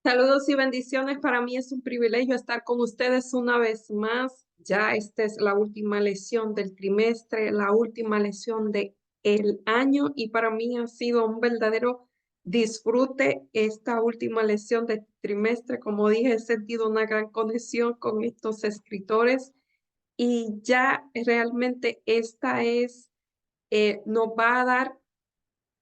Saludos y bendiciones. Para mí es un privilegio estar con ustedes una vez más. Ya esta es la última lección del trimestre, la última lección de el año y para mí ha sido un verdadero disfrute esta última lección del trimestre. Como dije, he sentido una gran conexión con estos escritores y ya realmente nos va a dar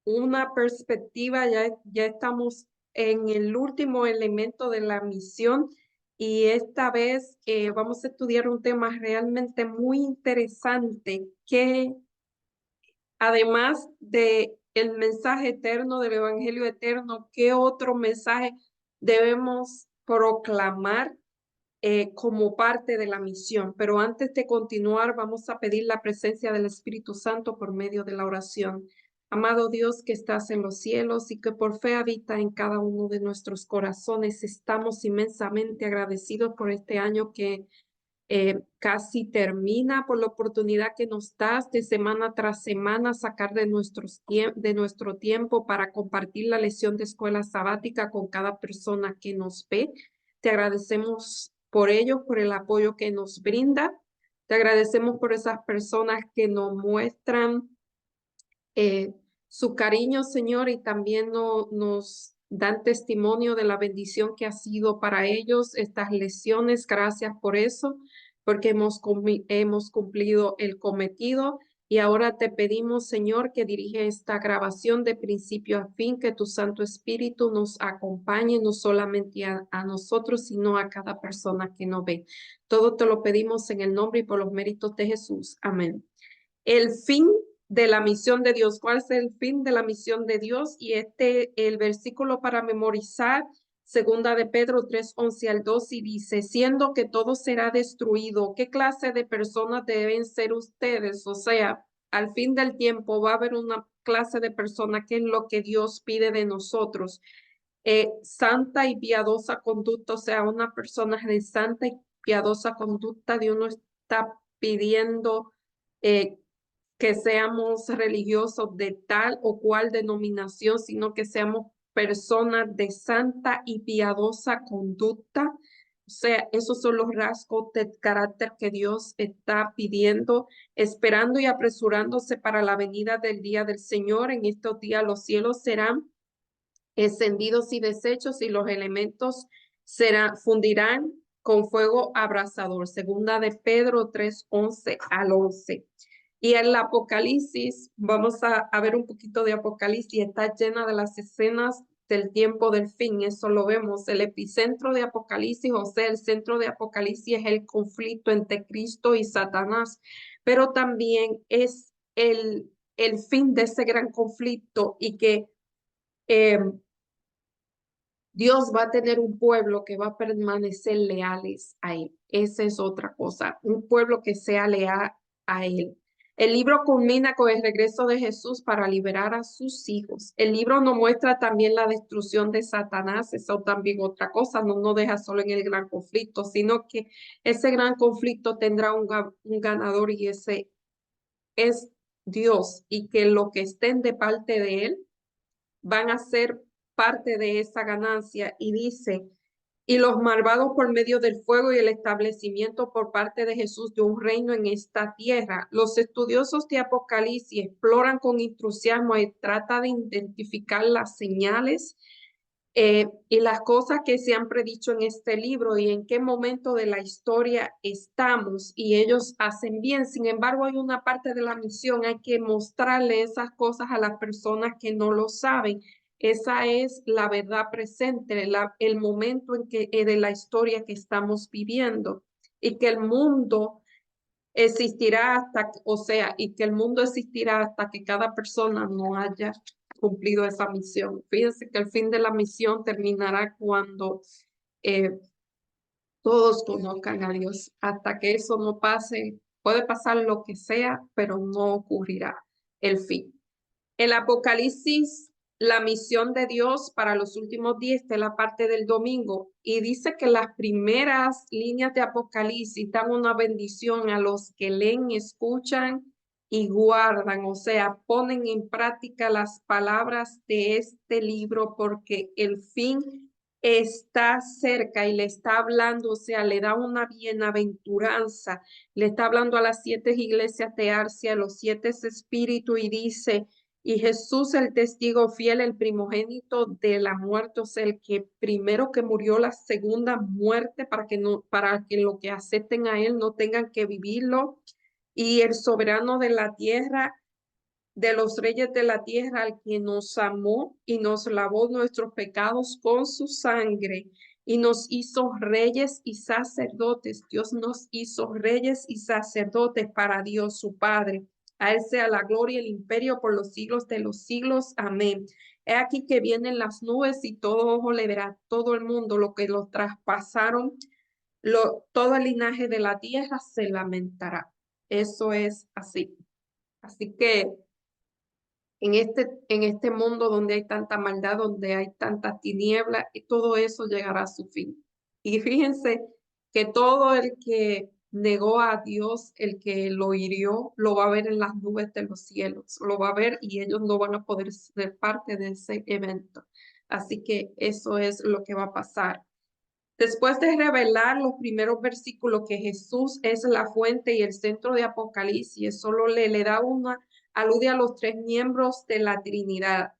una perspectiva, ya estamos en el último elemento de la misión y esta vez vamos a estudiar un tema realmente muy interesante que además de el mensaje eterno del Evangelio eterno, ¿qué otro mensaje debemos proclamar como parte de la misión? Pero antes de continuar, vamos a pedir la presencia del Espíritu Santo por medio de la oración. Amado Dios que estás en los cielos y que por fe habita en cada uno de nuestros corazones, estamos inmensamente agradecidos por este año que casi termina, por la oportunidad que nos das de semana tras semana sacar de nuestro tiempo para compartir la lección de escuela sabática con cada persona que nos ve. Te agradecemos por ello, por el apoyo que nos brinda. Te agradecemos por esas personas que nos muestran su cariño, Señor, y también nos dan testimonio de la bendición que ha sido para ellos estas lecciones. Gracias por eso, porque hemos cumplido el cometido. Y ahora te pedimos, Señor, que dirige esta grabación de principio a fin, que tu Santo Espíritu nos acompañe no solamente a nosotros, sino a cada persona que nos ve. Todo te lo pedimos en el nombre y por los méritos de Jesús. Amén. El fin de la misión de Dios. ¿Cuál es el fin de la misión de Dios? Y el versículo para memorizar, segunda de Pedro 3, 11 al 2, y dice, siendo que todo será destruido, ¿qué clase de personas deben ser ustedes? O sea, al fin del tiempo va a haber una clase de persona que es lo que Dios pide de nosotros. Santa y piadosa conducta, o sea, una persona de santa y piadosa conducta, Dios no está pidiendo eh, que seamos religiosos de tal o cual denominación, sino que seamos personas de santa y piadosa conducta. O sea, esos son los rasgos de carácter que Dios está pidiendo, esperando y apresurándose para la venida del día del Señor. En estos días los cielos serán encendidos y deshechos y los elementos fundirán con fuego abrasador. Segunda de Pedro 3, 11 al 11. Y el Apocalipsis, vamos a ver un poquito de Apocalipsis, está llena de las escenas del tiempo del fin, eso lo vemos. El epicentro de Apocalipsis, o sea, el centro de Apocalipsis es el conflicto entre Cristo y Satanás, pero también es el fin de ese gran conflicto y que eh, Dios va a tener un pueblo que va a permanecer leales a Él. Esa es otra cosa, un pueblo que sea leal a Él. El libro culmina con el regreso de Jesús para liberar a sus hijos. El libro nos muestra también la destrucción de Satanás, eso también otra cosa, no nos deja solo en el gran conflicto, sino que ese gran conflicto tendrá un ganador y ese es Dios y que lo que estén de parte de Él van a ser parte de esa ganancia y dice, y los malvados por medio del fuego y el establecimiento por parte de Jesús de un reino en esta tierra. Los estudiosos de Apocalipsis exploran con entusiasmo y tratan de identificar las señales y las cosas que se han predicho en este libro y en qué momento de la historia estamos y ellos hacen bien. Sin embargo, hay una parte de la misión, hay que mostrarle esas cosas a las personas que no lo saben. Esa es la verdad presente, el momento en que de la historia que estamos viviendo y que el mundo existirá o sea, y que el mundo existirá hasta que cada persona no haya cumplido esa misión. Fíjense que el fin de la misión terminará cuando eh, todos conozcan a Dios. Hasta que eso no pase, puede pasar lo que sea, pero no ocurrirá el fin. El Apocalipsis, la misión de Dios para los últimos días, de la parte del domingo, y dice que las primeras líneas de Apocalipsis dan una bendición a los que leen, escuchan y guardan, o sea, ponen en práctica las palabras de este libro, porque el fin está cerca y le está hablando, o sea, le da una bienaventuranza, le está hablando a las 7 iglesias de Asia, a los 7 espíritus y dice, y Jesús el testigo fiel, el primogénito de la muerte, o sea, el que primero que murió la segunda muerte para que lo que acepten a él no tengan que vivirlo, y el soberano de la tierra, de los reyes de la tierra, al que nos amó y nos lavó nuestros pecados con su sangre y nos hizo reyes y sacerdotes. Dios nos hizo reyes y sacerdotes para Dios su Padre. A él sea la gloria y el imperio por los siglos de los siglos. Amén. He aquí que vienen las nubes y todo ojo le verá, todo el mundo, lo que los traspasaron, todo el linaje de la tierra se lamentará. Eso es así. Así que en este mundo donde hay tanta maldad, donde hay tanta tiniebla, y todo eso llegará a su fin. Y fíjense que todo el que negó a Dios, el que lo hirió, lo va a ver en las nubes de los cielos, lo va a ver y ellos no van a poder ser parte de ese evento. Así que eso es lo que va a pasar. Después de revelar los primeros versículos que Jesús es la fuente y el centro de Apocalipsis, solo le da alude a los 3 miembros de la Trinidad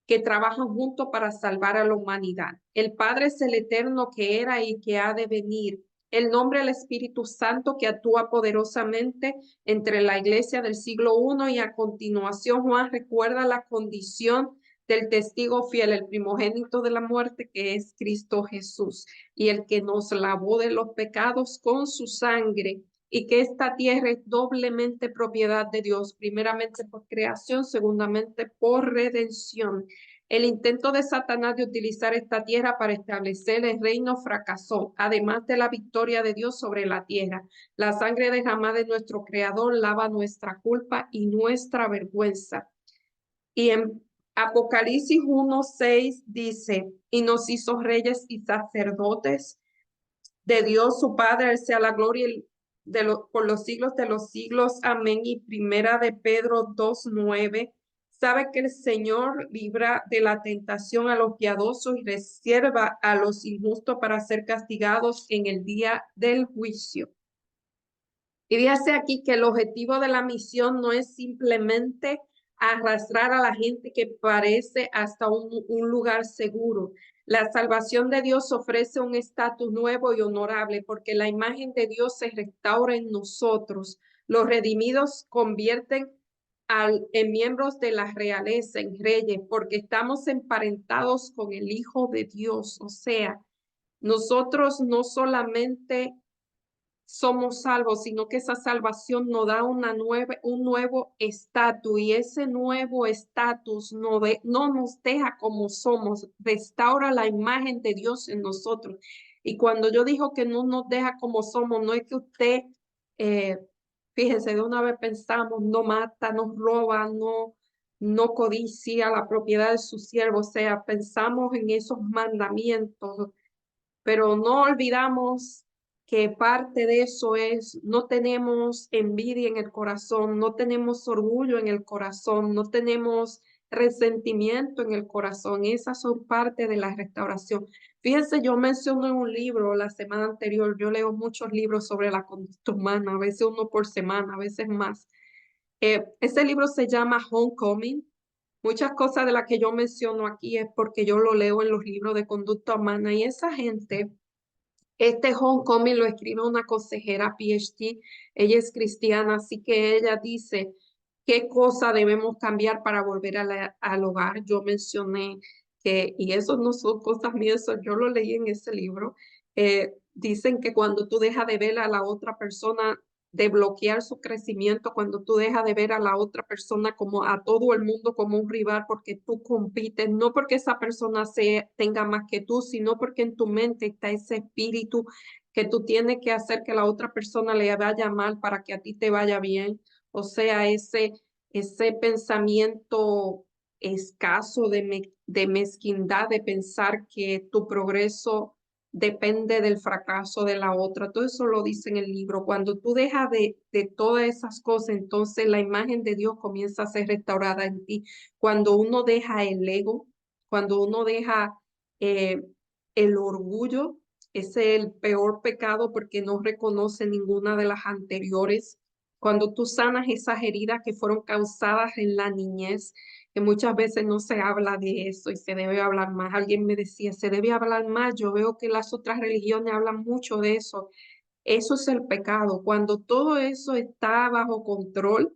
que trabajan juntos para salvar a la humanidad. El Padre es el eterno que era y que ha de venir. El nombre del Espíritu Santo que actúa poderosamente entre la iglesia del siglo I y a continuación Juan recuerda la condición del testigo fiel, el primogénito de la muerte que es Cristo Jesús y el que nos lavó de los pecados con su sangre y que esta tierra es doblemente propiedad de Dios, primeramente por creación, segundamente por redención. El intento de Satanás de utilizar esta tierra para establecer el reino fracasó, además de la victoria de Dios sobre la tierra. La sangre derramada de nuestro Creador lava nuestra culpa y nuestra vergüenza. Y en Apocalipsis 1:6 dice, y nos hizo reyes y sacerdotes de Dios su Padre, él sea la gloria por los siglos de los siglos. Amén. Y primera de Pedro 2:9. Sabe que el Señor libra de la tentación a los piadosos y reserva a los injustos para ser castigados en el día del juicio. Y fíjese aquí que el objetivo de la misión no es simplemente arrastrar a la gente que parece hasta un lugar seguro. La salvación de Dios ofrece un estatus nuevo y honorable porque la imagen de Dios se restaura en nosotros. Los redimidos convierten en miembros de la realeza, en reyes, porque estamos emparentados con el Hijo de Dios. O sea, nosotros no solamente somos salvos, sino que esa salvación nos da un nuevo estatus y ese nuevo estatus no nos deja como somos, restaura la imagen de Dios en nosotros. Y cuando yo digo que no nos deja como somos, no es que usted, eh, fíjese, de una vez pensamos, no mata, no roba, no codicia la propiedad de su siervo, o sea, pensamos en esos mandamientos, pero no olvidamos que parte de eso es, no tenemos envidia en el corazón, no tenemos orgullo en el corazón, no tenemos resentimiento en el corazón. Esas son parte de la restauración. Fíjense, yo mencioné en un libro la semana anterior, yo leo muchos libros sobre la conducta humana, a veces uno por semana, a veces más. Ese libro se llama Homecoming. Muchas cosas de las que yo menciono aquí es porque yo lo leo en los libros de conducta humana y esa gente, este Homecoming lo escribe una consejera PhD, ella es cristiana, así que ella dice qué cosa debemos cambiar para volver al hogar. Yo mencioné que, y eso no son cosas mías, eso yo lo leí en ese libro, dicen que cuando tú dejas de ver a la otra persona, de bloquear su crecimiento, cuando tú dejas de ver a la otra persona como a todo el mundo como un rival, porque tú compites, no porque esa persona tenga más que tú, sino porque en tu mente está ese espíritu que tú tienes que hacer que la otra persona le vaya mal para que a ti te vaya bien. O sea, ese pensamiento escaso de mezquindad, de pensar que tu progreso depende del fracaso de la otra. Todo eso lo dice en el libro. Cuando tú dejas de todas esas cosas, entonces la imagen de Dios comienza a ser restaurada en ti. Cuando uno deja el ego, cuando uno deja eh, el orgullo. Ese es el peor pecado porque no reconoce ninguna de las anteriores. Cuando tú sanas esas heridas que fueron causadas en la niñez, que muchas veces no se habla de eso y se debe hablar más. Alguien me decía, se debe hablar más. Yo veo que las otras religiones hablan mucho de eso. Eso es el pecado. Cuando todo eso está bajo control,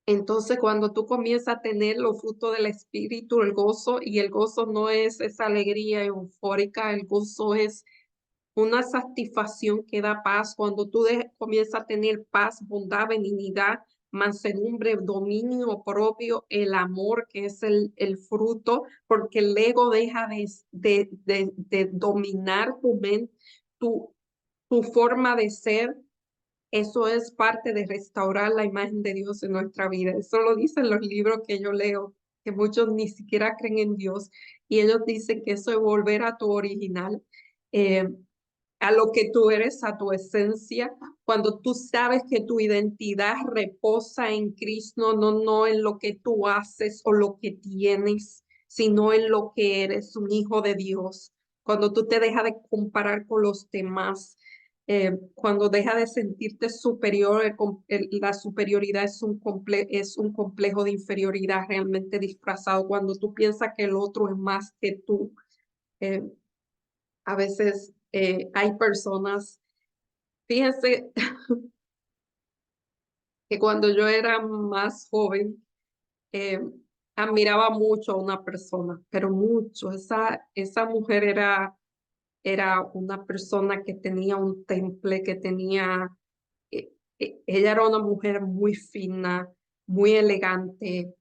entonces cuando tú comienzas a tener los frutos del espíritu, el gozo, y el gozo no es esa alegría eufórica, el gozo es una satisfacción que da paz. Cuando tú comienzas a tener paz, bondad, benignidad, mansedumbre, dominio propio, el amor, que es el fruto, porque el ego deja de dominar tu mente, tu, tu forma de ser. Eso es parte de restaurar la imagen de Dios en nuestra vida. Eso lo dicen los libros que yo leo, que muchos ni siquiera creen en Dios, y ellos dicen que eso es volver a tu original. Eh, a lo que tú eres, a tu esencia, cuando tú sabes que tu identidad reposa en Cristo, no en lo que tú haces o lo que tienes, sino en lo que eres, un hijo de Dios. Cuando tú te dejas de comparar con los demás, cuando dejas de sentirte superior, la superioridad es un complejo de inferioridad realmente disfrazado. Cuando tú piensas que el otro es más que tú, eh, a veces hay personas, fíjense que cuando yo era más joven, eh, admiraba mucho a una persona, pero mucho. Esa mujer era una persona que tenía un temple, que tenía, ella era una mujer muy fina, muy elegante,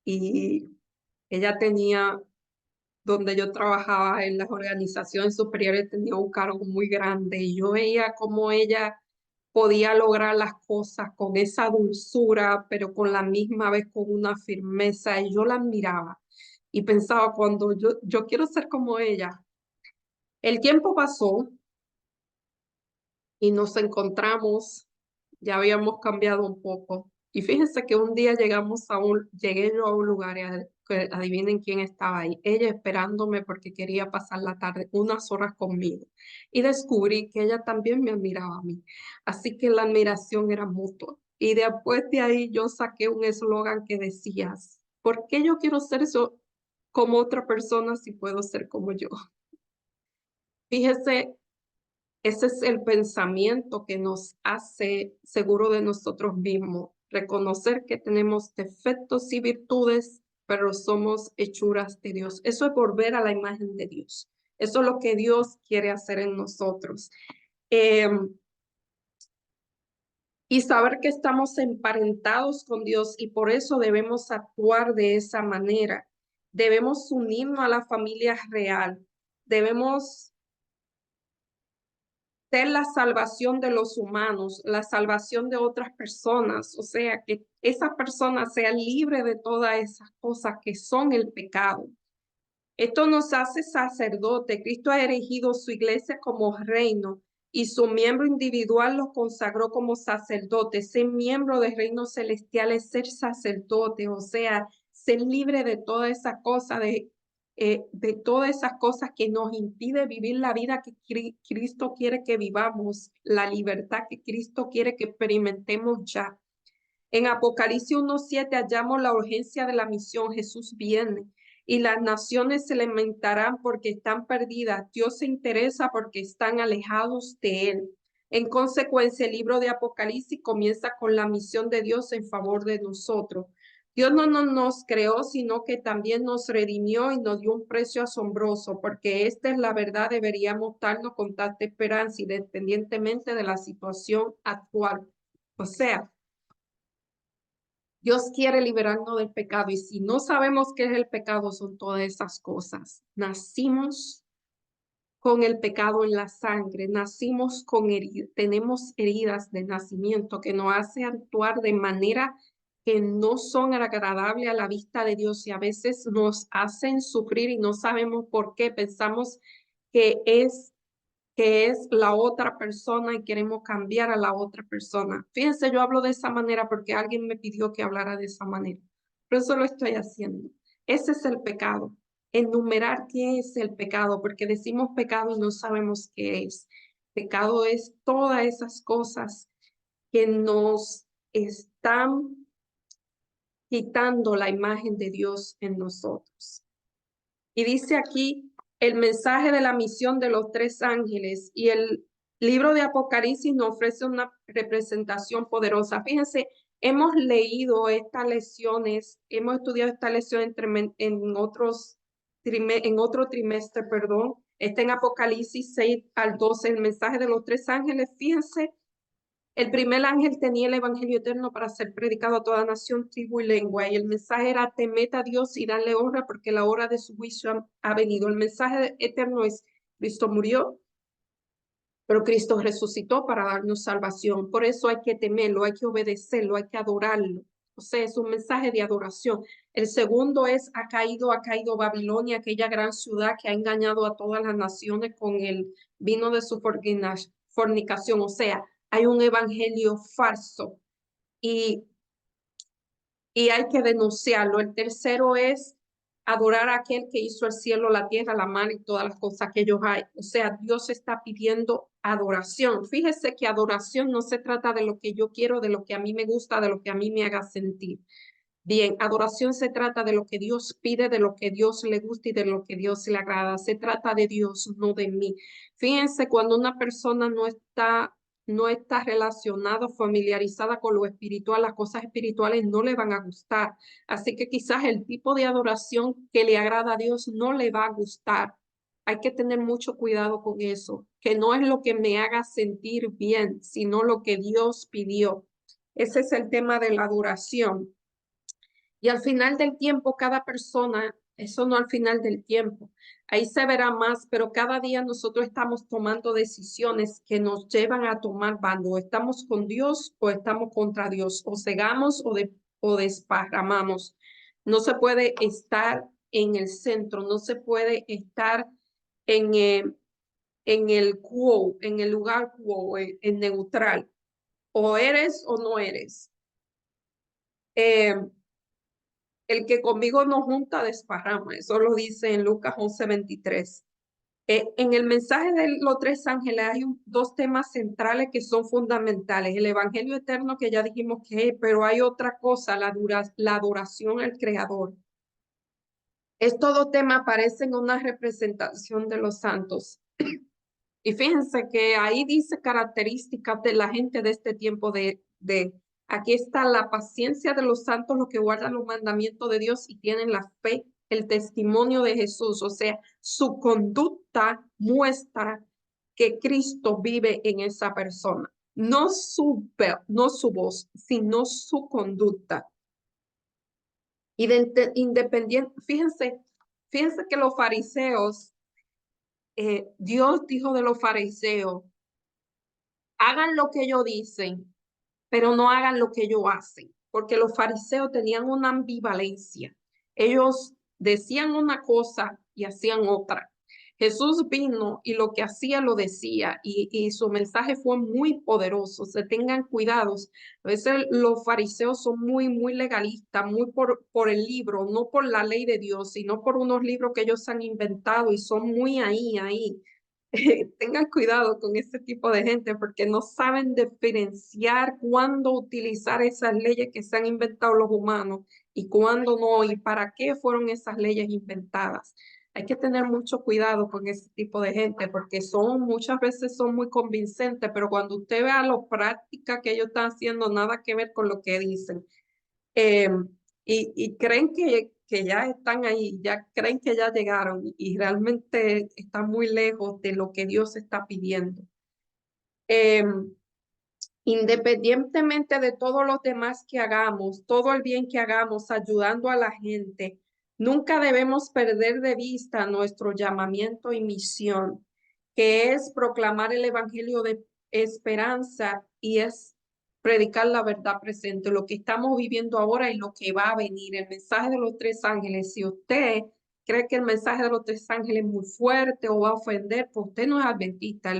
y ella tenía, donde yo trabajaba en las organizaciones superiores, tenía un cargo muy grande, y yo veía cómo ella podía lograr las cosas con esa dulzura, pero con la misma vez con una firmeza, y yo la admiraba y pensaba, cuando yo quiero ser como ella. El tiempo pasó y nos encontramos, ya habíamos cambiado un poco. Y fíjense que un día llegué yo a un lugar y que adivinen quién estaba ahí. Ella esperándome porque quería pasar la tarde, unas horas conmigo. Y descubrí que ella también me admiraba a mí. Así que la admiración era mutua. Y después de ahí yo saqué un eslogan que decía, ¿por qué yo quiero ser eso como otra persona si puedo ser como yo? Fíjese, ese es el pensamiento que nos hace seguro de nosotros mismos, reconocer que tenemos defectos y virtudes, pero somos hechuras de Dios. Eso es volver a la imagen de Dios. Eso es lo que Dios quiere hacer en nosotros. Eh, y saber que estamos emparentados con Dios y por eso debemos actuar de esa manera. Debemos unirnos a la familia real. Debemos ser la salvación de los humanos, la salvación de otras personas, o sea, que esa persona sea libre de todas esas cosas que son el pecado. Esto nos hace sacerdote. Cristo ha erigido su iglesia como reino y su miembro individual los consagró como sacerdote. Ser miembro del reino celestial es ser sacerdote, o sea, ser libre de toda esa cosa, de todas esas cosas que nos impide vivir la vida que Cristo quiere que vivamos, la libertad que Cristo quiere que experimentemos ya. En Apocalipsis 1:7 hallamos la urgencia de la misión. Jesús viene y las naciones se lamentarán porque están perdidas. Dios se interesa porque están alejados de Él. En consecuencia, el libro de Apocalipsis comienza con la misión de Dios en favor de nosotros. Dios no nos creó, sino que también nos redimió y nos dio un precio asombroso, porque esta es la verdad, deberíamos darnos con tanta esperanza, independientemente de la situación actual. O sea, Dios quiere liberarnos del pecado y si no sabemos qué es el pecado, son todas esas cosas. Nacimos con el pecado en la sangre, nacimos con heridas, tenemos heridas de nacimiento que nos hace actuar de manera que no son agradables a la vista de Dios y a veces nos hacen sufrir y no sabemos por qué. Pensamos que es la otra persona y queremos cambiar a la otra persona. Fíjense, yo hablo de esa manera porque alguien me pidió que hablara de esa manera. Por eso lo estoy haciendo. Ese es el pecado. enumerar qué es el pecado, porque decimos pecado y no sabemos qué es. Pecado es todas esas cosas que nos están quitando la imagen de Dios en nosotros. Y dice aquí el mensaje de la misión de los tres ángeles, y el libro de Apocalipsis nos ofrece una representación poderosa. Fíjense, hemos leído estas lecciones, hemos estudiado estas lecciones en otro trimestre, perdón. Está en Apocalipsis 6 al 12, el mensaje de los tres ángeles. Fíjense, el primer ángel tenía el evangelio eterno para ser predicado a toda nación, tribu y lengua, y el mensaje era: temed a Dios y darle honra, porque la hora de su juicio ha venido. El mensaje eterno es: Cristo murió, pero Cristo resucitó para darnos salvación. Por eso hay que temerlo, hay que obedecerlo, hay que adorarlo. O sea, es un mensaje de adoración. El segundo es: ha caído Babilonia, aquella gran ciudad que ha engañado a todas las naciones con el vino de su fornicación. O sea, hay un evangelio falso y, y hay que denunciarlo. El tercero es adorar a aquel que hizo el cielo, la tierra, la mar y todas las cosas que ellos hay. O sea, Dios está pidiendo adoración. Fíjese que adoración no se trata de lo que yo quiero, de lo que a mí me gusta, de lo que a mí me haga sentir. Bien, adoración se trata de lo que Dios pide, de lo que Dios le gusta y de lo que Dios le agrada. Se trata de Dios, no de mí. Fíjense, cuando una persona no está relacionada, familiarizada con lo espiritual, las cosas espirituales no le van a gustar. Así que quizás el tipo de adoración que le agrada a Dios no le va a gustar. Hay que tener mucho cuidado con eso, que no es lo que me haga sentir bien, sino lo que Dios pidió. Ese es el tema de la adoración. Y al final del tiempo, cada persona, eso no al final del tiempo, ahí se verá más, pero cada día nosotros estamos tomando decisiones que nos llevan a tomar bando. ¿Estamos con Dios o estamos contra Dios? O cegamos o desparramamos. No se puede estar en el centro, no se puede estar en, eh, en el quo, en el lugar quo, en neutral. O eres o no eres. Eh, El que conmigo no junta, desparrama. Eso lo dice en Lucas 11:23. En el mensaje de los tres ángeles hay dos temas centrales que son fundamentales. El evangelio eterno, que ya dijimos que es, pero hay otra cosa, la adoración al Creador. Estos dos temas aparecen en una representación de los santos. Y fíjense que ahí dice características de la gente de este tiempo aquí está la paciencia de los santos, los que guardan los mandamientos de Dios y tienen la fe, el testimonio de Jesús. O sea, su conducta muestra que Cristo vive en esa persona. No su voz, sino su conducta. Independiente, fíjense que los fariseos, Dios dijo de los fariseos: hagan lo que ellos dicen, pero no hagan lo que ellos hacen, porque los fariseos tenían una ambivalencia. Ellos decían una cosa y hacían otra. Jesús vino y lo que hacía lo decía, y su mensaje fue muy poderoso. Se tengan cuidados. A veces los fariseos son muy legalistas, muy por el libro, no por la ley de Dios, sino por unos libros que ellos han inventado y son muy ahí. Tengan cuidado con ese tipo de gente, porque no saben diferenciar cuándo utilizar esas leyes que se han inventado los humanos y cuándo no, y para qué fueron esas leyes inventadas. Hay que tener mucho cuidado con ese tipo de gente, porque muchas veces son muy convincentes, pero cuando usted vea la práctica que ellos están haciendo, nada que ver con lo que dicen. Eh, y creen que ya están ahí, ya creen que ya llegaron, y realmente están muy lejos de lo que Dios está pidiendo. Eh, Independientemente de todos los demás que hagamos, todo el bien que hagamos ayudando a la gente, nunca debemos perder de vista nuestro llamamiento y misión, que es proclamar el evangelio de esperanza y es predicar la verdad presente, lo que estamos viviendo ahora y lo que va a venir. El mensaje de los tres ángeles: si usted cree que el mensaje de los tres ángeles es muy fuerte o va a ofender, pues usted no es adventista.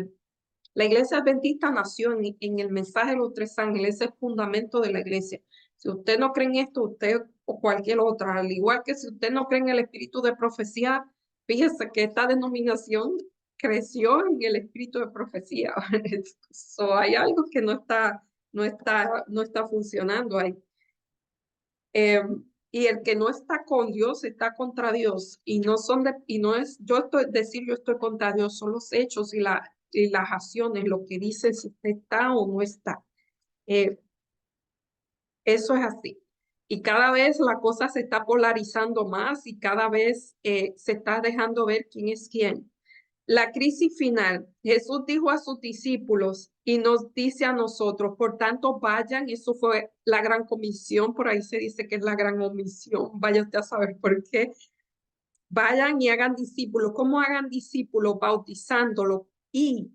La iglesia adventista nació en el mensaje de los tres ángeles, ese es el fundamento de la iglesia. Si usted no cree en esto, usted o cualquier otra. Al igual que si usted no cree en el espíritu de profecía, fíjese que esta denominación creció en el espíritu de profecía. So, hay algo que no está funcionando ahí. Y el que no está con Dios está contra Dios. Y no son y no es decir yo estoy contra Dios, son los hechos y las acciones, lo que dice si usted está o no está. Eh, Eso es así. Y cada vez la cosa se está polarizando más y cada vez se está dejando ver quién es quién. La crisis final, Jesús dijo a sus discípulos y nos dice a nosotros, por tanto vayan, eso fue la gran comisión, por ahí se dice que es la gran omisión, vaya usted a saber por qué. Vayan y hagan discípulos. ¿Cómo hagan discípulos? Bautizándolos y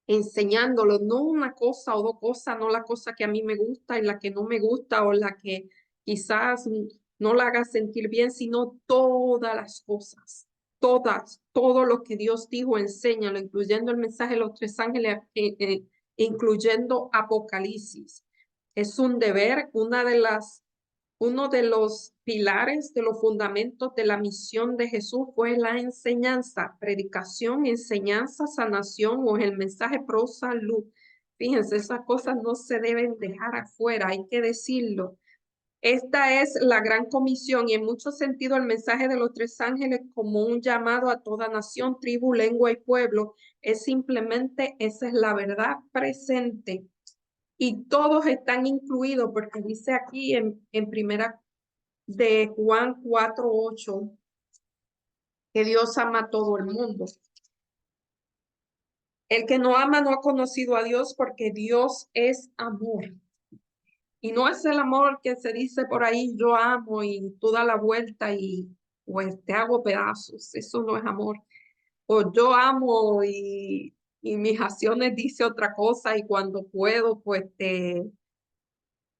enseñándolo, no una cosa o dos cosas, no la cosa que a mí me gusta y la que no me gusta o la que quizás no la haga sentir bien, sino todas las cosas, todas, todo lo que Dios dijo, enséñalo, incluyendo el mensaje de los tres ángeles, incluyendo Apocalipsis. Es un deber, uno de los pilares, de los fundamentos de la misión de Jesús fue la enseñanza, predicación, enseñanza, sanación o el mensaje pro salud. Fíjense, esas cosas no se deben dejar afuera, hay que decirlo. Esta es la gran comisión y en mucho sentido el mensaje de los tres ángeles como un llamado a toda nación, tribu, lengua y pueblo es simplemente esa es la verdad presente y todos están incluidos porque dice aquí en primera de Juan 4:8, que Dios ama a todo el mundo. El que no ama no ha conocido a Dios porque Dios es amor. Y no es el amor que se dice por ahí, yo amo y tú das la vuelta y pues te hago pedazos. Eso no es amor. O yo amo y mis acciones dice otra cosa y cuando puedo pues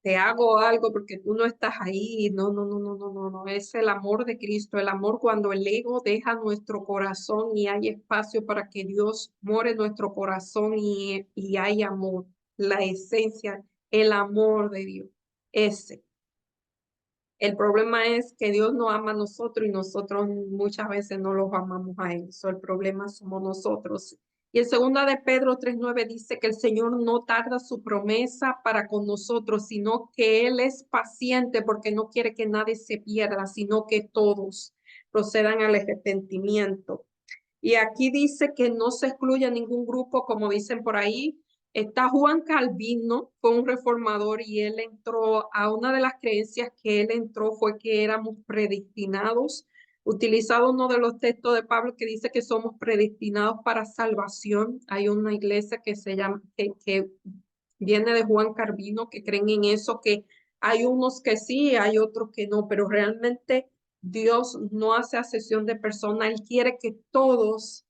te hago algo porque tú no estás ahí. No, no, no, no, no, no, no. Es el amor de Cristo, el amor cuando el ego deja nuestro corazón y hay espacio para que Dios more en nuestro corazón y hay amor, la esencia, el amor de Dios. Ese. El problema es que Dios nos ama a nosotros y nosotros muchas veces no los amamos a Él. So, el problema somos nosotros. Y en segunda de Pedro 3:9 dice que el Señor no tarda su promesa para con nosotros, sino que Él es paciente porque no quiere que nadie se pierda, sino que todos procedan al arrepentimiento. Y aquí dice que no se excluye ningún grupo, como dicen por ahí. Está Juan Calvino, fue un reformador y él entró a una de las creencias que él entró fue que éramos predestinados. Utilizado uno de los textos de Pablo que dice que somos predestinados para salvación. Hay una iglesia que se llama, que viene de Juan Calvino, que creen en eso, que hay unos que sí, hay otros que no, pero realmente Dios no hace acepción de personas, Él quiere que todos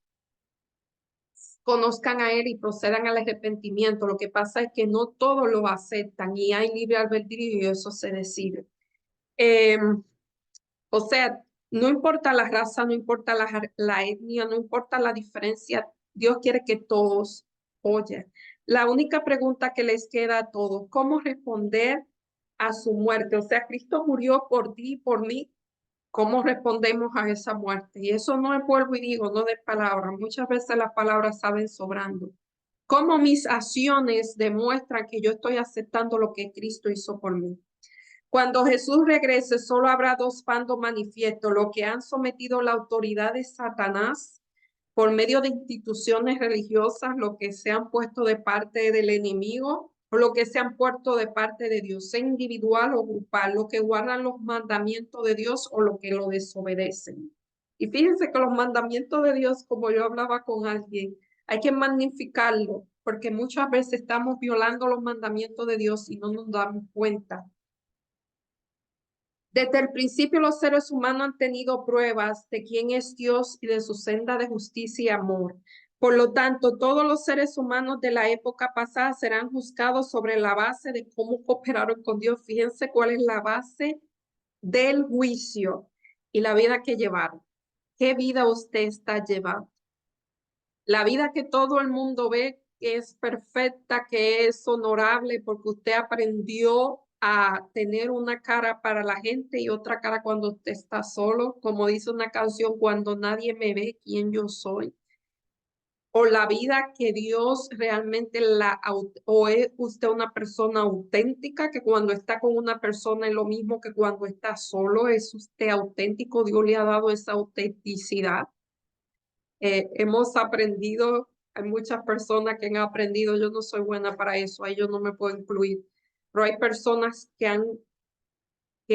conozcan a Él y procedan al arrepentimiento. Lo que pasa es que no todos lo aceptan y hay libre albedrío y eso se decide. Eh, o sea, no importa la raza, no importa la etnia, no importa la diferencia, Dios quiere que todos oyen. La única pregunta que les queda a todos, ¿cómo responder a su muerte? O sea, Cristo murió por ti y por mí. ¿Cómo respondemos a esa muerte? Y eso no es vuelvo y digo, no de palabras. Muchas veces las palabras saben sobrando. ¿Cómo mis acciones demuestran que yo estoy aceptando lo que Cristo hizo por mí? Cuando Jesús regrese, solo habrá dos bandos manifiestos, los que han sometido la autoridad de Satanás por medio de instituciones religiosas, los que se han puesto de parte del enemigo, o los que se han puesto de parte de Dios, sea individual o grupal, los que guardan los mandamientos de Dios o los que lo desobedecen. Y fíjense que los mandamientos de Dios, como yo hablaba con alguien, hay que magnificarlo, porque muchas veces estamos violando los mandamientos de Dios y no nos damos cuenta. Desde el principio los seres humanos han tenido pruebas de quién es Dios y de su senda de justicia y amor. Por lo tanto, todos los seres humanos de la época pasada serán juzgados sobre la base de cómo cooperaron con Dios. Fíjense cuál es la base del juicio y la vida que llevaron. ¿Qué vida usted está llevando? La vida que todo el mundo ve que es perfecta, que es honorable, porque usted aprendió a tener una cara para la gente y otra cara cuando usted está solo, como dice una canción, cuando nadie me ve quién yo soy, o la vida que Dios realmente o es usted una persona auténtica, que cuando está con una persona es lo mismo que cuando está solo, es usted auténtico, Dios le ha dado esa autenticidad. Hemos aprendido, hay muchas personas que han aprendido, yo no soy buena para eso, ahí yo no me puedo incluir, pero hay personas que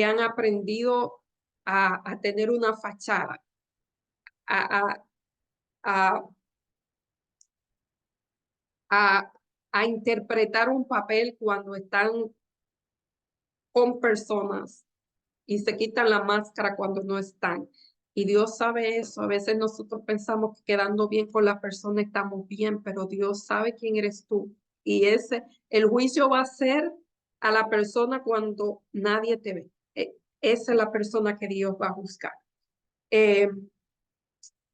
han aprendido a tener una fachada, a, a, a, a, a interpretar un papel cuando están con personas y se quitan la máscara cuando no están. Y Dios sabe eso. A veces nosotros pensamos que quedando bien con la persona estamos bien, pero Dios sabe quién eres tú. Y el juicio va a ser a la persona cuando nadie te ve. Esa es la persona que Dios va a juzgar. Eh,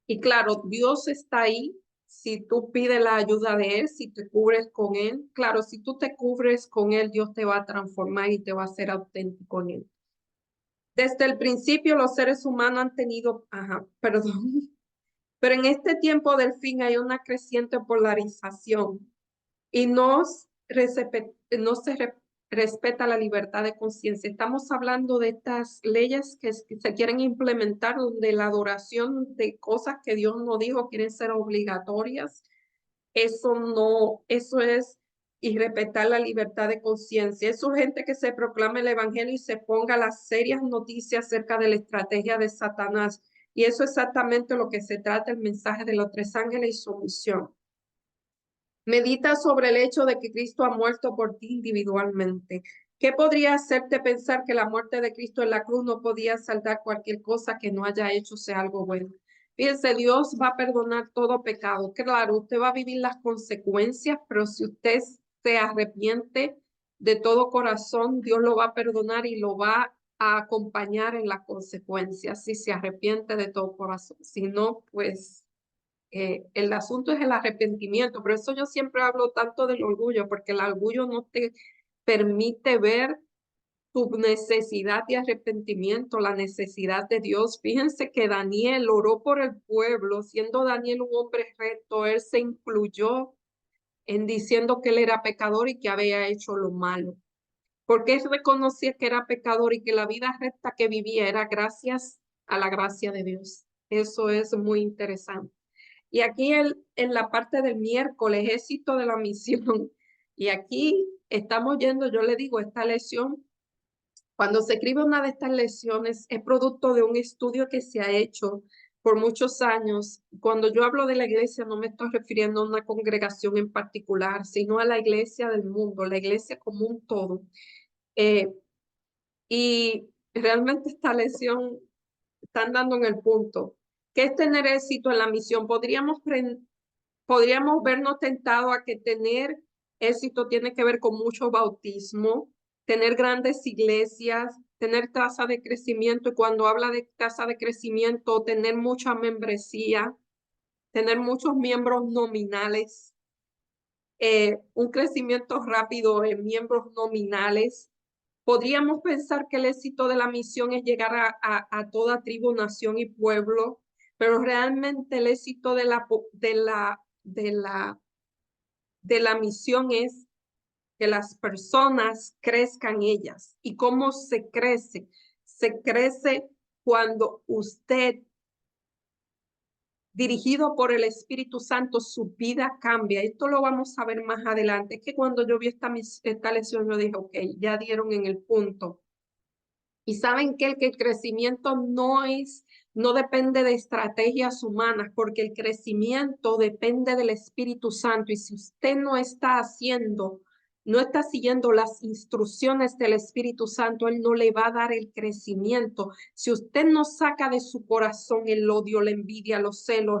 y claro, Dios está ahí si tú pides la ayuda de Él, si te cubres con Él. Claro, si tú te cubres con Él, Dios te va a transformar y te va a hacer auténtico en Él. Desde el principio los seres humanos han tenido, perdón, pero en este tiempo del fin hay una creciente polarización y no se respeta la libertad de conciencia. Estamos hablando de estas leyes que se quieren implementar donde la adoración de cosas que Dios no dijo quieren ser obligatorias. Eso no, eso es irrespetar la libertad de conciencia. Es urgente que se proclame el evangelio y se ponga las serias noticias acerca de la estrategia de Satanás. Y eso es exactamente lo que se trata el mensaje de los tres ángeles y su misión. Medita sobre el hecho de que Cristo ha muerto por ti individualmente. ¿Qué podría hacerte pensar que la muerte de Cristo en la cruz no podía saldar cualquier cosa que no haya hecho sea algo bueno? Fíjense, Dios va a perdonar todo pecado. Claro, usted va a vivir las consecuencias, pero si usted se arrepiente de todo corazón, Dios lo va a perdonar y lo va a acompañar en las consecuencias si se arrepiente de todo corazón. Si no, pues el asunto es el arrepentimiento. Por eso yo siempre hablo tanto del orgullo, porque el orgullo no te permite ver tu necesidad de arrepentimiento, la necesidad de Dios. Fíjense que Daniel oró por el pueblo, siendo Daniel un hombre recto, él se incluyó en diciendo que él era pecador y que había hecho lo malo, porque él reconocía que era pecador y que la vida recta que vivía era gracias a la gracia de Dios. Eso es muy interesante. Y aquí en la parte del miércoles, éxito de la misión. Y aquí estamos yendo, yo le digo, esta lección, cuando se escribe una de estas lecciones, es producto de un estudio que se ha hecho por muchos años. Cuando yo hablo de la iglesia, no me estoy refiriendo a una congregación en particular, sino a la iglesia del mundo, la iglesia como un todo. Eh, y realmente esta lección están dando en el punto, que es tener éxito en la misión. Podríamos vernos tentados a que tener éxito tiene que ver con mucho bautismo, tener grandes iglesias, tener tasa de crecimiento, y cuando habla de tasa de crecimiento, tener mucha membresía, tener muchos miembros nominales, un crecimiento rápido en miembros nominales. Podríamos pensar que el éxito de la misión es llegar a toda tribu, nación y pueblo, pero realmente el éxito de la misión es que las personas crezcan ellas. ¿Y cómo se crece? Se crece cuando usted, dirigido por el Espíritu Santo, su vida cambia. Esto lo vamos a ver más adelante. Es que cuando yo vi esta lección, yo dije, ok, ya dieron en el punto. Y saben que el crecimiento no depende de estrategias humanas, porque el crecimiento depende del Espíritu Santo. Y si usted no está siguiendo las instrucciones del Espíritu Santo, Él no le va a dar el crecimiento. Si usted no saca de su corazón el odio, la envidia, los celos,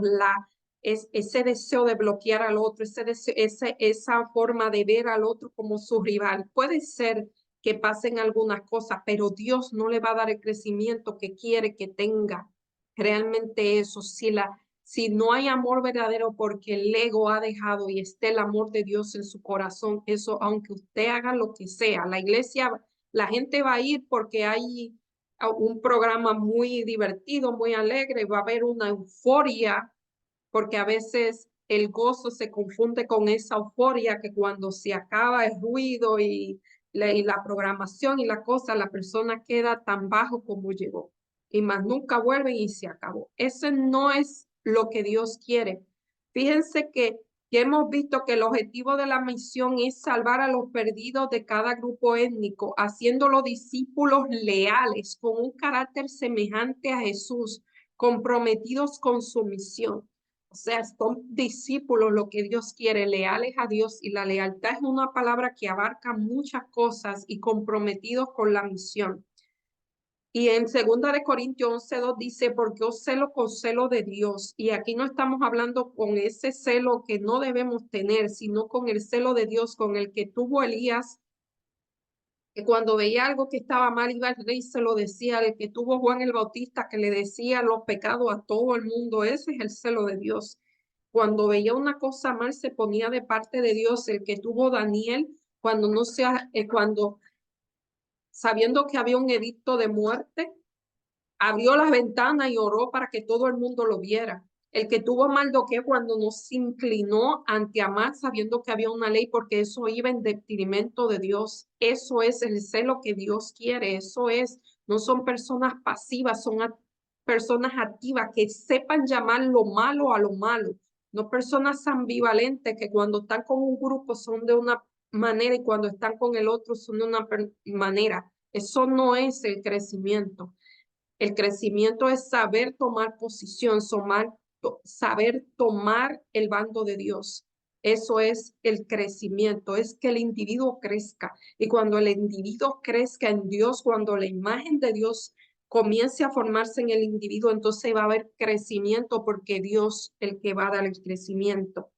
ese deseo de bloquear al otro, esa forma de ver al otro como su rival, puede ser que pasen algunas cosas, pero Dios no le va a dar el crecimiento que quiere que tenga. Realmente eso, si no hay amor verdadero porque el ego ha dejado y esté el amor de Dios en su corazón, eso, aunque usted haga lo que sea, la iglesia la gente va a ir porque hay un programa muy divertido, muy alegre, va a haber una euforia, porque a veces el gozo se confunde con esa euforia que cuando se acaba el ruido y la programación y la cosa, la persona queda tan bajo como llegó y más nunca vuelven y se acabó. Eso no es lo que Dios quiere. Fíjense que ya hemos visto que el objetivo de la misión es salvar a los perdidos de cada grupo étnico, haciéndolos discípulos leales con un carácter semejante a Jesús, comprometidos con su misión. O sea, son discípulos lo que Dios quiere, leales a Dios, y la lealtad es una palabra que abarca muchas cosas y comprometidos con la misión. Y en 2 Corintios 11:2 dice, porque os celo con celo de Dios. Y aquí no estamos hablando con ese celo que no debemos tener, sino con el celo de Dios, con el que tuvo Elías, que cuando veía algo que estaba mal iba al rey y se lo decía, el que tuvo Juan el Bautista, que le decía los pecados a todo el mundo. Ese es el celo de Dios. Cuando veía una cosa mal se ponía de parte de Dios, el que tuvo Daniel, cuando no sea, cuando sabiendo que había un edicto de muerte, abrió las ventanas y oró para que todo el mundo lo viera. El que tuvo Mardoqueo cuando no se inclinó ante Amán sabiendo que había una ley, porque eso iba en detrimento de Dios. Eso es el celo que Dios quiere. Eso es, no son personas pasivas, son personas activas que sepan llamar lo malo a lo malo. No personas ambivalentes que cuando están con un grupo son de una manera y cuando están con el otro son de una manera. Eso no es el crecimiento. El crecimiento es saber tomar posición, saber tomar el bando de Dios. Eso es el crecimiento, es que el individuo crezca. Y cuando el individuo crezca en Dios, cuando la imagen de Dios comience a formarse en el individuo, entonces va a haber crecimiento porque Dios es el que va a dar el crecimiento.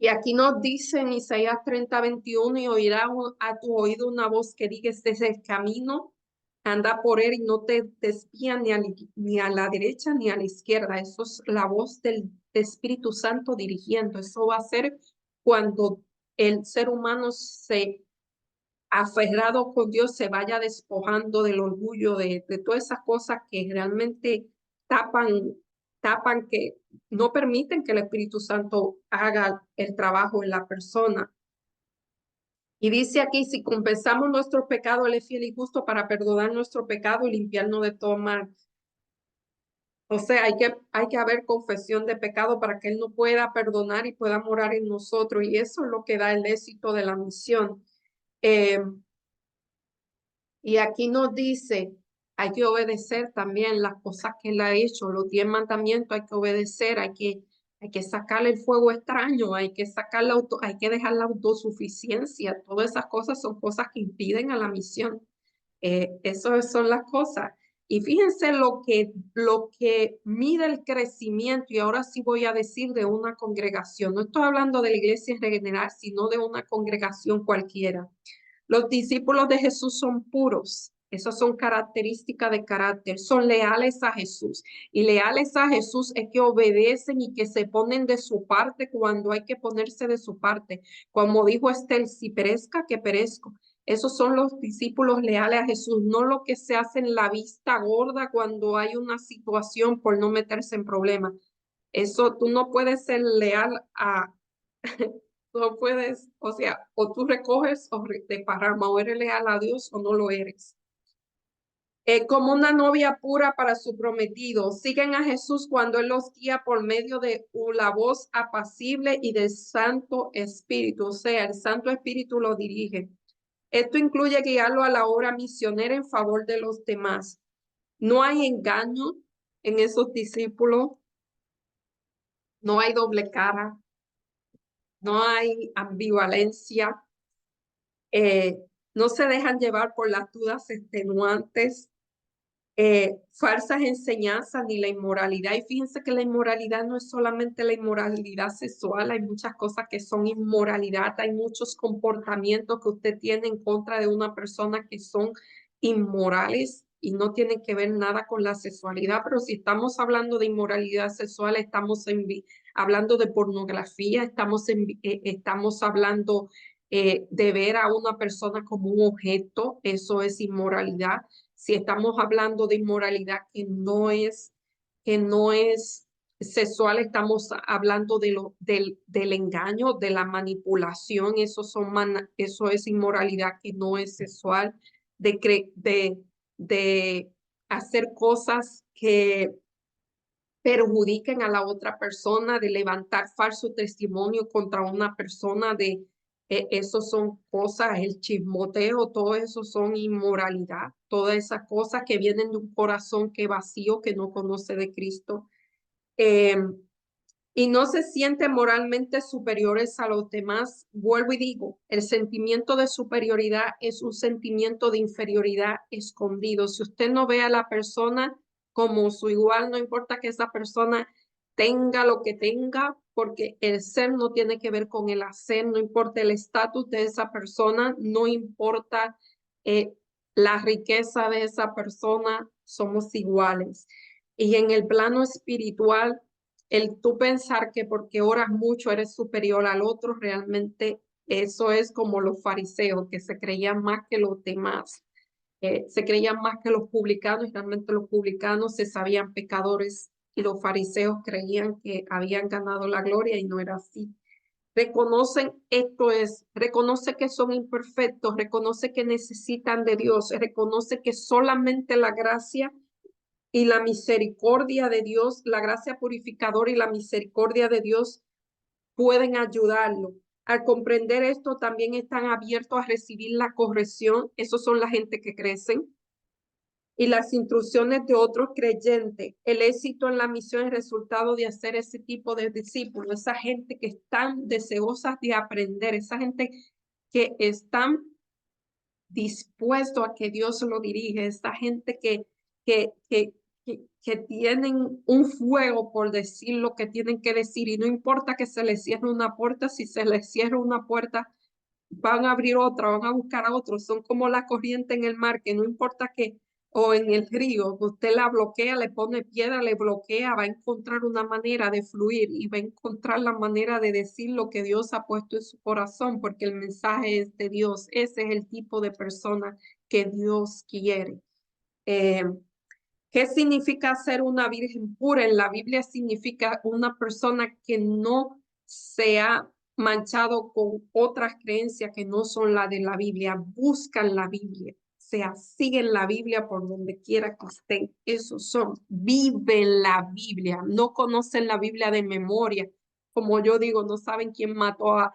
Y aquí nos dice en Isaías 30:21, y oirá a tu oído una voz que diga, este es el camino, anda por él y no te desvía ni a la derecha ni a la izquierda. Eso es la voz del Espíritu Santo dirigiendo. Eso va a ser cuando el ser humano se aferrado con Dios se vaya despojando del orgullo, de todas esas cosas que realmente tapan, tapan, que no permiten que el Espíritu Santo haga el trabajo en la persona. Y dice aquí, si confesamos nuestro pecado, Él es fiel y justo para perdonar nuestro pecado y limpiarnos de todo mal. O sea, hay que haber confesión de pecado para que Él no pueda perdonar y pueda morar en nosotros. Y eso es lo que da el éxito de la misión. Y aquí nos dice, hay que obedecer también las cosas que Él ha hecho, los 10 mandamientos hay que obedecer, hay que sacarle el fuego extraño, hay que sacar hay que dejar la autosuficiencia. Todas esas cosas son cosas que impiden a la misión. Esas son las cosas. Y fíjense lo que mide el crecimiento, y ahora sí voy a decir de una congregación. No estoy hablando de la iglesia en general, sino de una congregación cualquiera. Los discípulos de Jesús son puros. Esas son características de carácter. Son leales a Jesús. Y leales a Jesús es que obedecen y que se ponen de su parte cuando hay que ponerse de su parte. Como dijo Estel, si perezca, que perezco. Esos son los discípulos leales a Jesús, no lo que se hace en la vista gorda cuando hay una situación por no meterse en problemas. Eso tú no puedes ser leal a, no puedes, o sea, o tú recoges o te parrama, o eres leal a Dios o no lo eres. Como una novia pura para su prometido, siguen a Jesús cuando Él los guía por medio de la voz apacible y del Santo Espíritu, o sea, el Santo Espíritu lo dirige. Esto incluye guiarlo a la obra misionera en favor de los demás. No hay engaño en esos discípulos, no hay doble cara, no hay ambivalencia, eh, no se dejan llevar por las dudas extenuantes, falsas enseñanzas ni la inmoralidad. Y fíjense que la inmoralidad no es solamente la inmoralidad sexual, hay muchas cosas que son inmoralidad, hay muchos comportamientos que usted tiene en contra de una persona que son inmorales y no tienen que ver nada con la sexualidad. Pero si estamos hablando de inmoralidad sexual, estamos hablando de pornografía, estamos hablando de ver a una persona como un objeto, eso es inmoralidad. Si estamos hablando de inmoralidad que no es sexual, estamos hablando del engaño, de la manipulación, eso es inmoralidad que no es sexual, de hacer cosas que perjudiquen a la otra persona, de levantar falso testimonio contra una persona, eso son cosas, el chismoteo, todo eso son inmoralidad, todas esas cosas que vienen de un corazón que vacío, que no conoce de Cristo. Eh, y no se sienten moralmente superiores a los demás. Vuelvo y digo, el sentimiento de superioridad es un sentimiento de inferioridad escondido. Si usted no ve a la persona como su igual, no importa que esa persona tenga lo que tenga, porque el ser no tiene que ver con el hacer, no importa el estatus de esa persona, no importa eh, la riqueza de esa persona, somos iguales. Y en el plano espiritual, el tú pensar que porque oras mucho eres superior al otro, realmente eso es como los fariseos, que se creían más que los demás, se creían más que los publicanos, y realmente los publicanos se sabían pecadores y los fariseos creían que habían ganado la gloria y no era así. Reconocen esto es, reconoce que son imperfectos, reconoce que necesitan de Dios, reconoce que solamente la gracia y la misericordia de Dios, la gracia purificadora y la misericordia de Dios pueden ayudarlo. Al comprender esto, también están abiertos a recibir la corrección. Esos son la gente que crecen. Y las instrucciones de otros creyentes. El éxito en la misión es resultado de hacer ese tipo de discípulos. Esa gente que están deseosas de aprender. Esa gente que están dispuestos a que Dios lo dirige. Esa gente que, que, que tienen un fuego por decir lo que tienen que decir y no importa que se les cierre una puerta, si se les cierra una puerta, van a abrir otra, van a buscar a otros, son como la corriente en el mar, que no importa que, o en el río, usted la bloquea, le pone piedra, le bloquea, va a encontrar una manera de fluir y va a encontrar la manera de decir lo que Dios ha puesto en su corazón, porque el mensaje es de Dios, ese es el tipo de persona que Dios quiere. Eh, ¿Qué significa ser una virgen pura? En la Biblia significa una persona que no se ha manchado con otras creencias que no son las de la Biblia. Buscan la Biblia, o sea, siguen la Biblia por donde quiera que estén. Esos son, viven la Biblia, no conocen la Biblia de memoria. Como yo digo, no saben quién mató a,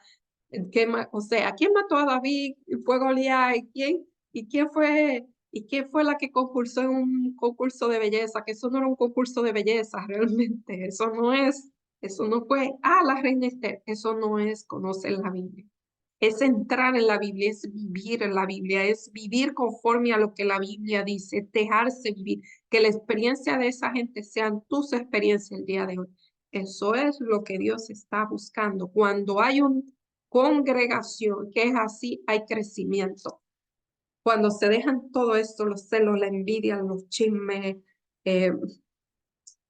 o sea, quién mató a David, fue Goliat, y quién fue ¿y quién fue la que concursó en un concurso de belleza? Que eso no era un concurso de belleza realmente, eso no fue, la reina Esther, eso no es conocer la Biblia. Es entrar en la Biblia, es vivir en la Biblia, es vivir conforme a lo que la Biblia dice, dejarse vivir, que la experiencia de esa gente sean tus experiencias el día de hoy. Eso es lo que Dios está buscando. Cuando hay una congregación que es así, hay crecimiento. Cuando se dejan todo esto, los celos, la envidia, los chismes, eh,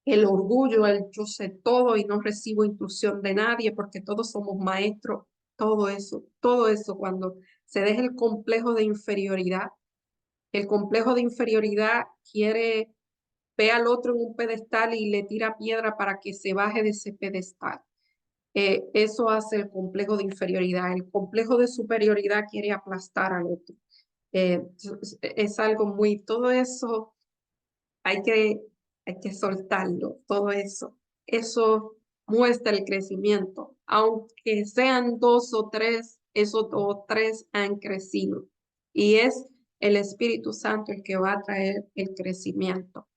el orgullo, el yo sé todo y no recibo instrucción de nadie porque todos somos maestros, todo eso, cuando se deja el complejo de inferioridad quiere ver al otro en un pedestal y le tira piedra para que se baje de ese pedestal. Eso hace el complejo de inferioridad. El complejo de superioridad quiere aplastar al otro. Eh, es algo muy, todo eso hay que, hay que soltarlo, todo eso. Eso muestra el crecimiento. Aunque sean dos o tres, esos dos o tres han crecido. Y es el Espíritu Santo el que va a traer el crecimiento.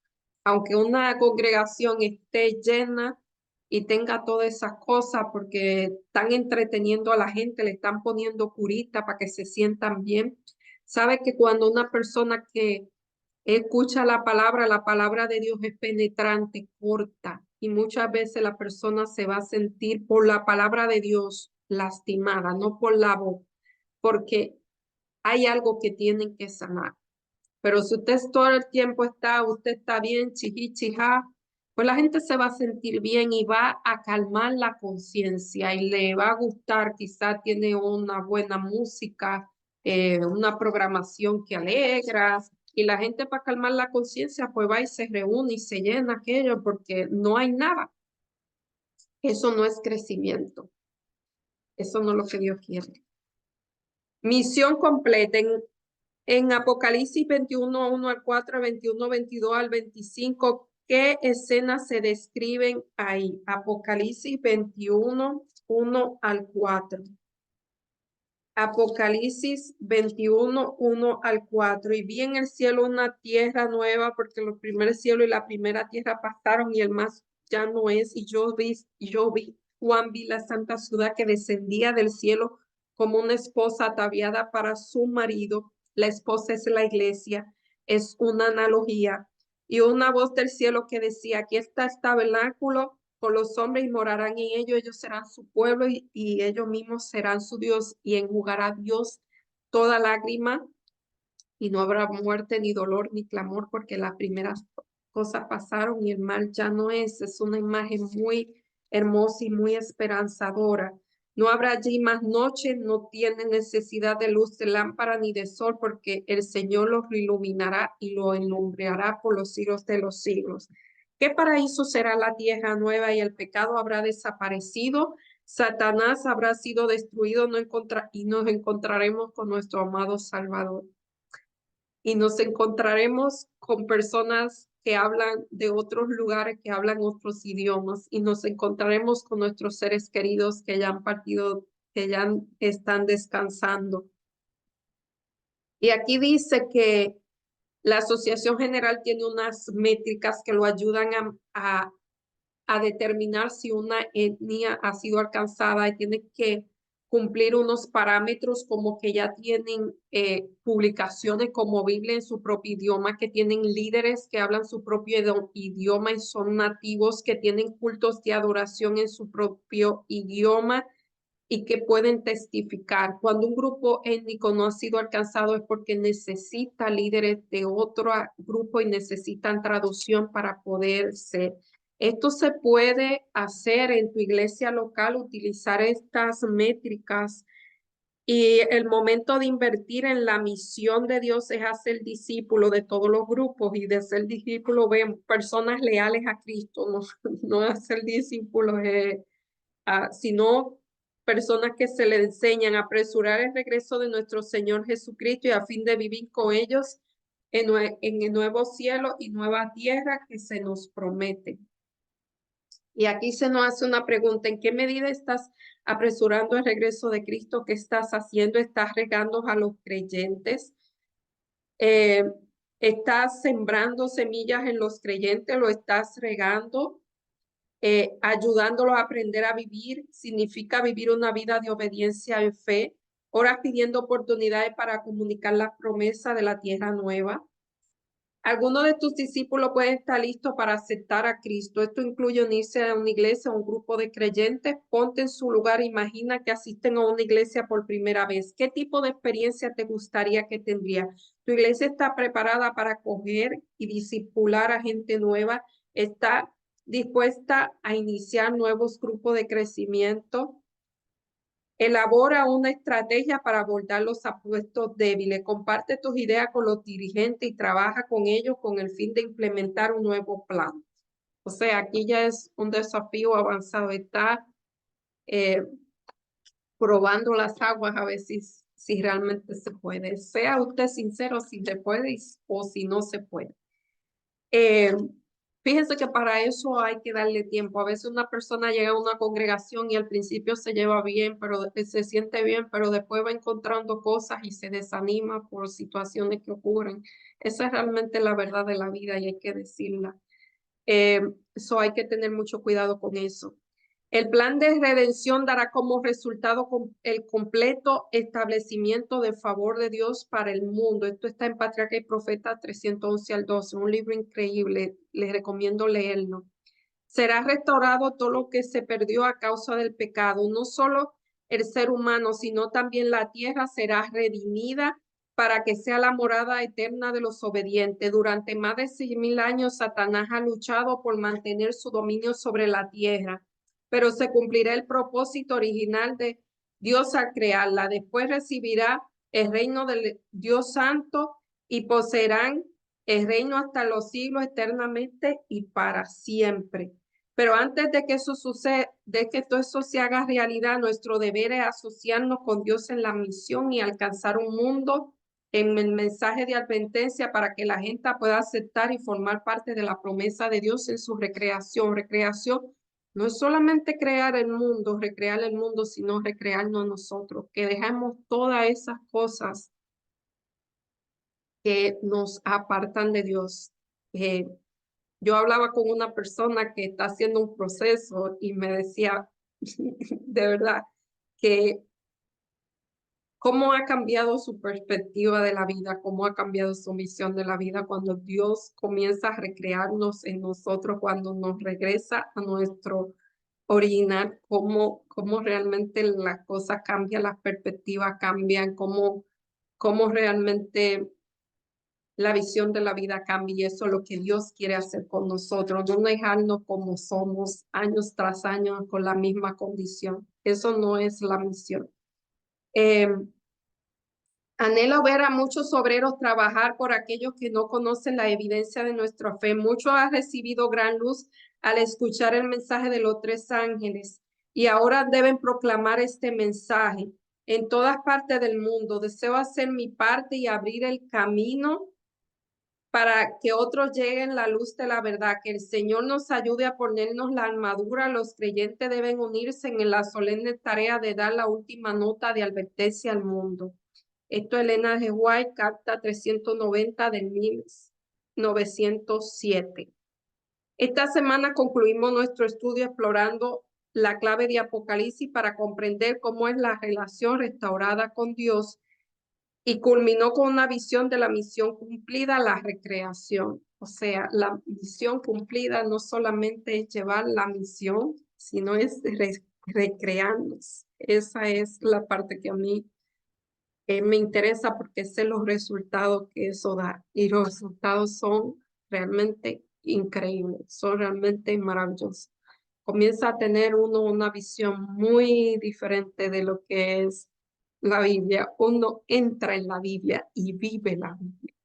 Aunque una congregación esté llena y tenga todas esas cosas porque están entreteniendo a la gente, le están poniendo curita para que se sientan bien. Sabe que cuando una persona que escucha la palabra de Dios es penetrante, corta, y muchas veces la persona se va a sentir por la palabra de Dios lastimada, no por la voz, porque hay algo que tienen que sanar. Pero si usted todo el tiempo usted está bien, chiji, chija, pues la gente se va a sentir bien y va a calmar la conciencia y le va a gustar, quizá tiene una buena música, una programación que alegra, y la gente para calmar la conciencia pues va y se reúne y se llena aquello porque no hay nada. Eso no es crecimiento, eso no es lo que Dios quiere. Misión completa en Apocalipsis 21, 1 al 4, 21, 22 al 25. ¿Qué escenas se describen ahí? Apocalipsis 21, 1 al 4. Apocalipsis 21, 1 al 4. Y vi en el cielo una tierra nueva, porque los primeros cielos y la primera tierra pasaron y el más ya no es. Y Juan vi la santa ciudad que descendía del cielo como una esposa ataviada para su marido. La esposa es la iglesia, es una analogía. Y una voz del cielo que decía, aquí está el tabernáculo con los hombres y morarán en ellos serán su pueblo y ellos mismos serán su Dios y enjugará Dios toda lágrima y no habrá muerte ni dolor ni clamor porque las primeras cosas pasaron y el mal ya no es. Es una imagen muy hermosa y muy esperanzadora. No habrá allí más noche, no tiene necesidad de luz de lámpara ni de sol porque el Señor los iluminará y lo alumbrará por los siglos de los siglos. ¿Qué paraíso será la tierra nueva y el pecado habrá desaparecido? Satanás habrá sido destruido y nos encontraremos con nuestro amado Salvador y nos encontraremos con personas que hablan de otros lugares, que hablan otros idiomas, y nos encontraremos con nuestros seres queridos que ya han partido, que ya están descansando. Y aquí dice que la Asociación General tiene unas métricas que lo ayudan a determinar si una etnia ha sido alcanzada y tiene que cumplir unos parámetros como que ya tienen publicaciones como Biblia en su propio idioma, que tienen líderes que hablan su propio idioma y son nativos, que tienen cultos de adoración en su propio idioma y que pueden testificar. Cuando un grupo étnico no ha sido alcanzado es porque necesita líderes de otro grupo y necesitan traducción para poder ser. Esto se puede hacer en tu iglesia local, utilizar estas métricas y el momento de invertir en la misión de Dios es hacer discípulo de todos los grupos y de ser discípulo ven personas leales a Cristo, no, no hacer discípulos sino personas que se le enseñan a apresurar el regreso de nuestro Señor Jesucristo y a fin de vivir con ellos en el nuevo cielo y nueva tierra que se nos promete. Y aquí se nos hace una pregunta, ¿en qué medida estás apresurando el regreso de Cristo? ¿Qué estás haciendo? ¿Estás regando a los creyentes? Eh, ¿Estás sembrando semillas en los creyentes? ¿Lo estás regando? Ayudándolos a aprender a vivir, significa vivir una vida de obediencia en fe, oras pidiendo oportunidades para comunicar las promesas de la tierra nueva. Algunos de tus discípulos pueden estar listos para aceptar a Cristo. Esto incluye unirse a una iglesia, a un grupo de creyentes. Ponte en su lugar, imagina que asisten a una iglesia por primera vez. ¿Qué tipo de experiencia te gustaría que tendría? ¿Tu iglesia está preparada para acoger y discipular a gente nueva? ¿Está dispuesta a iniciar nuevos grupos de crecimiento? Elabora una estrategia para abordar los apuestos débiles. Comparte tus ideas con los dirigentes y trabaja con ellos con el fin de implementar un nuevo plan. O sea, aquí ya es un desafío avanzado. Está eh, probando las aguas a ver si realmente se puede. Sea usted sincero si se puede o si no se puede. Fíjense que para eso hay que darle tiempo. A veces una persona llega a una congregación y al principio se lleva bien, pero se siente bien, pero después va encontrando cosas y se desanima por situaciones que ocurren. Esa es realmente la verdad de la vida y hay que decirla. Eso hay que tener mucho cuidado con eso. El plan de redención dará como resultado el completo establecimiento de favor de Dios para el mundo. Esto está en Patriarca y Profeta 311 al 12, un libro increíble. Les recomiendo leerlo. Será restaurado todo lo que se perdió a causa del pecado. No solo el ser humano, sino también la tierra será redimida para que sea la morada eterna de los obedientes. Durante más de 6.000 años, Satanás ha luchado por mantener su dominio sobre la tierra, pero se cumplirá el propósito original de Dios al crearla. Después recibirá el reino del Dios Santo y poseerán el reino hasta los siglos eternamente y para siempre. Pero antes de que eso suceda, de que todo eso se haga realidad, nuestro deber es asociarnos con Dios en la misión y alcanzar un mundo en el mensaje de advertencia para que la gente pueda aceptar y formar parte de la promesa de Dios en su recreación. Recreación no es solamente crear el mundo, recrear el mundo, sino recrearnos nosotros, que dejamos todas esas cosas que nos apartan de Dios. Yo hablaba con una persona que está haciendo un proceso y me decía, de verdad, que cómo ha cambiado su perspectiva de la vida, cómo ha cambiado su visión de la vida cuando Dios comienza a recrearnos en nosotros, cuando nos regresa a nuestro original, cómo realmente las cosas cambian, las perspectivas cambian, cómo realmente la visión de la vida cambia y eso es lo que Dios quiere hacer con nosotros, no dejarnos como somos años tras años con la misma condición. Eso no es la misión. Anhelo ver a muchos obreros trabajar por aquellos que no conocen la evidencia de nuestra fe. Muchos han recibido gran luz al escuchar el mensaje de los tres ángeles y ahora deben proclamar este mensaje en todas partes del mundo. Deseo hacer mi parte y abrir el camino para que otros lleguen la luz de la verdad. Que el Señor nos ayude a ponernos la armadura. Los creyentes deben unirse en la solemne tarea de dar la última nota de advertencia al mundo. Esto es Elena G. White, carta 390 del 1907. Esta semana concluimos nuestro estudio explorando la clave de Apocalipsis para comprender cómo es la relación restaurada con Dios y culminó con una visión de la misión cumplida, la recreación. O sea, la misión cumplida no solamente es llevar la misión, sino es recrearnos. Esa es la parte que a mí me interesa porque sé los resultados que eso da y los resultados son realmente increíbles, son realmente maravillosos. Comienza a tener uno una visión muy diferente de lo que es la Biblia. Uno entra en la Biblia y vive la Biblia.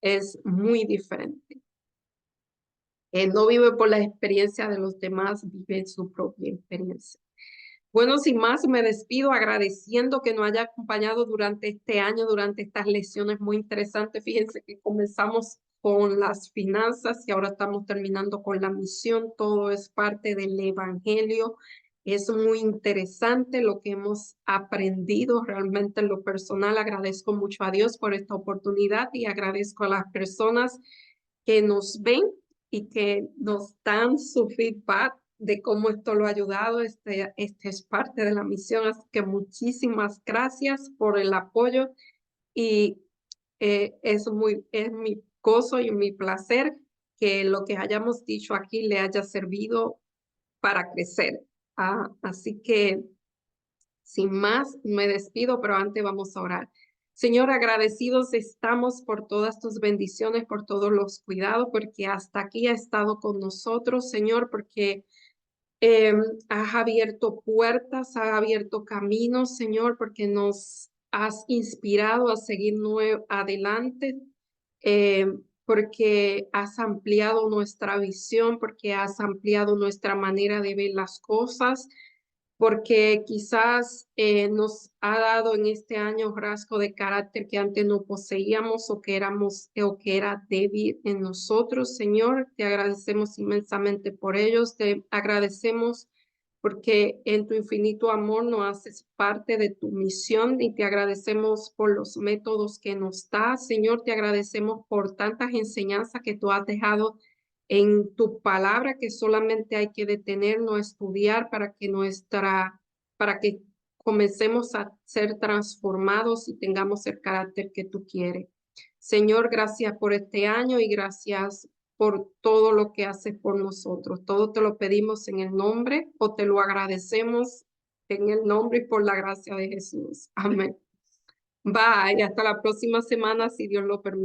Es muy diferente. No vive por la experiencia de los demás, vive su propia experiencia. Bueno, sin más, me despido agradeciendo que nos haya acompañado durante este año, durante estas lecciones muy interesantes. Fíjense que comenzamos con las finanzas y ahora estamos terminando con la misión. Todo es parte del evangelio. Es muy interesante lo que hemos aprendido realmente en lo personal. Agradezco mucho a Dios por esta oportunidad y agradezco a las personas que nos ven y que nos dan su feedback de cómo esto lo ha ayudado. Este es parte de la misión, así que muchísimas gracias por el apoyo y es mi gozo y mi placer que lo que hayamos dicho aquí le haya servido para crecer. Así que sin más, me despido, pero antes vamos a orar. Señor, agradecidos estamos por todas tus bendiciones, por todos los cuidados, porque hasta aquí ha estado con nosotros, Señor, porque eh, has abierto puertas, has abierto caminos, Señor, porque nos has inspirado a seguir adelante, eh, porque has ampliado nuestra visión, porque has ampliado nuestra manera de ver las cosas, porque quizás nos ha dado en este año rasgo de carácter que antes no poseíamos o que o que era débil en nosotros. Señor, te agradecemos inmensamente por ellos, te agradecemos porque en tu infinito amor nos haces parte de tu misión y te agradecemos por los métodos que nos das. Señor, te agradecemos por tantas enseñanzas que tú has dejado en tu palabra que solamente hay que detenernos a estudiar para que comencemos a ser transformados y tengamos el carácter que tú quieres. Señor, gracias por este año y gracias por todo lo que haces por nosotros. Todo te lo pedimos en el nombre o te lo agradecemos en el nombre y por la gracia de Jesús. Amén. Bye, hasta la próxima semana, si Dios lo permite.